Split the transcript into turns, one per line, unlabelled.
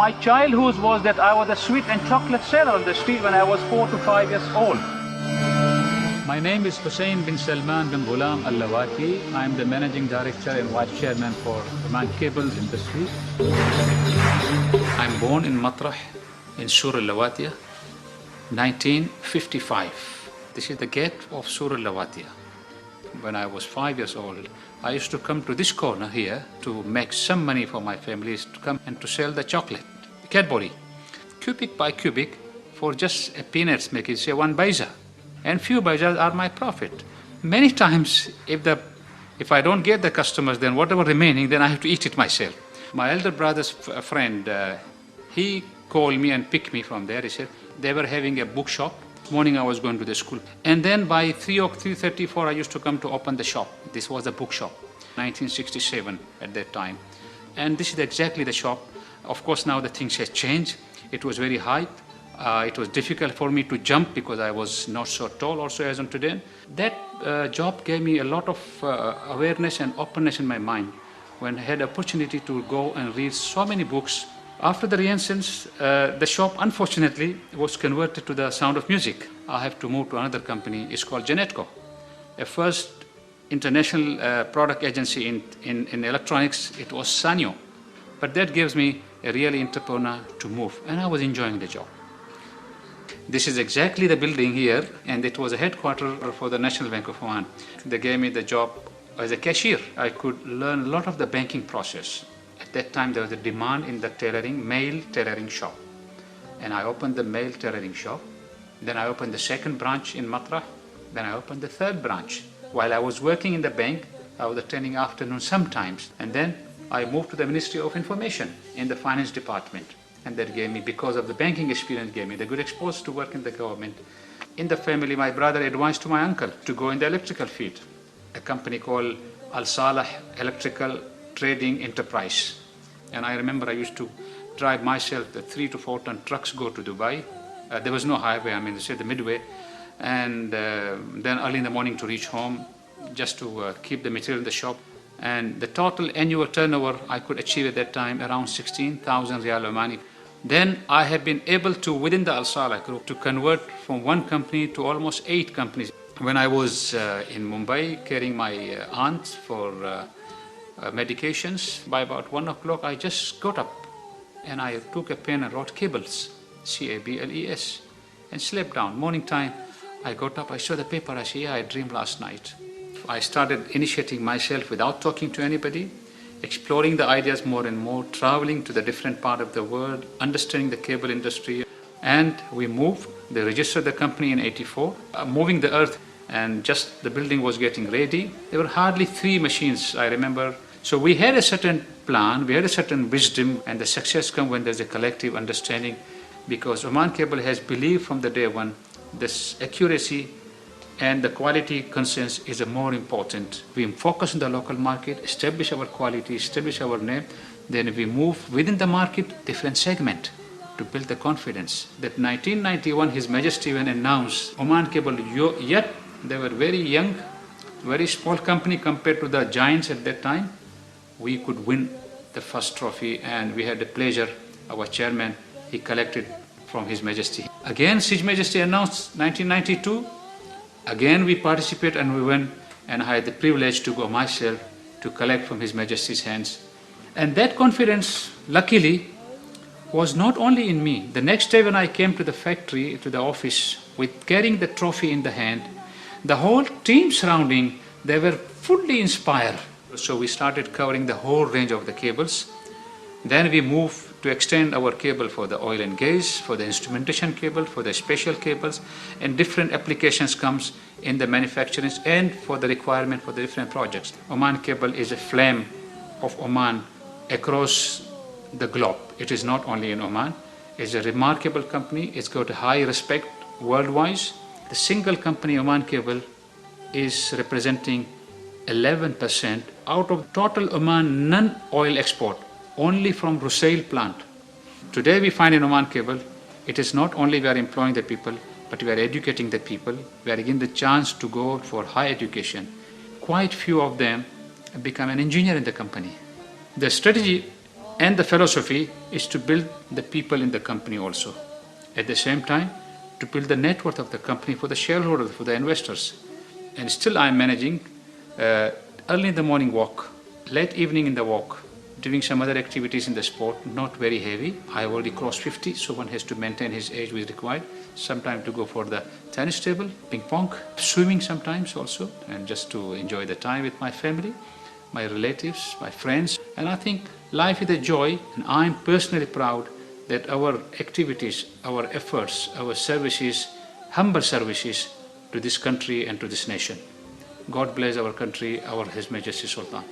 My childhood was that I was a sweet and chocolate seller on the street when I was 4 to 5 years old. My name is Hussein bin Salman bin Ghulam Al-Lawati. I am the Managing Director and Vice Chairman for Oman Cables Industry. I am born in Matrah in Sur Al-Lawatiya, 1955. This is the gate of Sur Al-Lawatiya. When I was 5 years old, I used to come to this corner here to make some money for my families to come and to sell the chocolate, Cadbury, cubic by cubic for just a peanuts, make it say 1 paisa. And few paisas are my profit. Many times, if I don't get the customers, then whatever remaining, then I have to eat it myself. My elder brother's friend, he called me and picked me from there. He said they were having a bookshop. Morning I was going to the school. And then by 3:34, I used to come to open the shop. This was the bookshop, 1967 at that time. And this is exactly the shop. Of course, now the things have changed. It was very high. It was difficult for me to jump because I was not so tall also as on today. That job gave me a lot of awareness and openness in my mind when I had opportunity to go and read so many books. After the Renaissance, the shop unfortunately was converted to the Sound of Music. I have to move to another company. It's called Genetco, a first international product agency in electronics. It was Sanyo. But that gives me a really entrepreneur to move, and I was enjoying the job. This is exactly the building here, and it was a headquarters for the National Bank of Oman. They gave me the job as a cashier. I could learn a lot of the banking process. At that time, there was a demand in the male tailoring shop. And I opened the male tailoring shop. Then I opened the second branch in Matrah. Then I opened the third branch. While I was working in the bank, I was attending afternoon sometimes. And then I moved to the Ministry of Information in the finance department. And that gave me, because of the banking experience, gave me the good exposure to work in the government. In the family, my brother advised to my uncle to go in the electrical field. A company called Al Salah Electrical Trading Enterprise. And I remember I used to drive myself the 3 to 4 ton trucks go to Dubai. There was no highway, they said the midway. And then early in the morning to reach home, just to keep the material in the shop. And the total annual turnover I could achieve at that time around 16,000 Riyal Omani. Then I have been able to, within the Al Salah group, to convert from one company to almost 8 companies. When I was in Mumbai carrying my aunt for medications, by about 1 o'clock I just got up and I took a pen and wrote cables, C-A-B-L-E-S, and slept down. Morning time, I got up, I saw the paper, I said, yeah, I dreamed last night. I started initiating myself without talking to anybody, exploring the ideas more and more, traveling to the different part of the world, understanding the cable industry. And we moved, they registered the company in 84, moving the earth, and just the building was getting ready. There were hardly 3 machines, I remember. So we had a certain plan, we had a certain wisdom, and the success comes when there's a collective understanding, because Oman Cable has believed from the day one this accuracy and the quality concerns is more important. We focus on the local market, establish our quality, establish our name, then we move within the market, different segment to build the confidence. That 1991, His Majesty when announced Oman Cable, yet they were very young, very small company compared to the giants at that time. We could win the first trophy, and we had the pleasure, our chairman, he collected from His Majesty. Again, His Majesty announced 1992, again we participate and we went, and I had the privilege to go myself to collect from His Majesty's hands. And that confidence, luckily, was not only in me. The next day when I came to the factory, to the office, with carrying the trophy in the hand, the whole team surrounding, they were fully inspired. So we started covering the whole range of the cables. Then we moved to extend our cable for the oil and gas, for the instrumentation cable, for the special cables, and different applications comes in the manufacturing and for the requirement for the different projects. Oman Cable is a flame of Oman across the globe. It is not only in Oman. It's a remarkable company. It's got a high respect worldwide. The single company, Oman Cable, is representing 11% out of total Oman non-oil export, only from Rusail plant. Today we find in Oman Cable, it is not only we are employing the people, but we are educating the people. We are given the chance to go for high education. Quite few of them become an engineer in the company. The strategy And the philosophy is to build the people in the company also. At the same time, to build the net worth of the company for the shareholders, for the investors. And still I am managing early in the morning walk, late evening in the walk, doing some other activities in the sport, not very heavy. I already crossed 50, so one has to maintain his age which is required. Sometime to go for the tennis table, ping pong, swimming sometimes also, and just to enjoy the time with my family, my relatives, my friends. And I think life is a joy, and I'm personally proud that our activities, our efforts, our services, humble services to this country and to this nation. God bless our country, our His Majesty Sultan.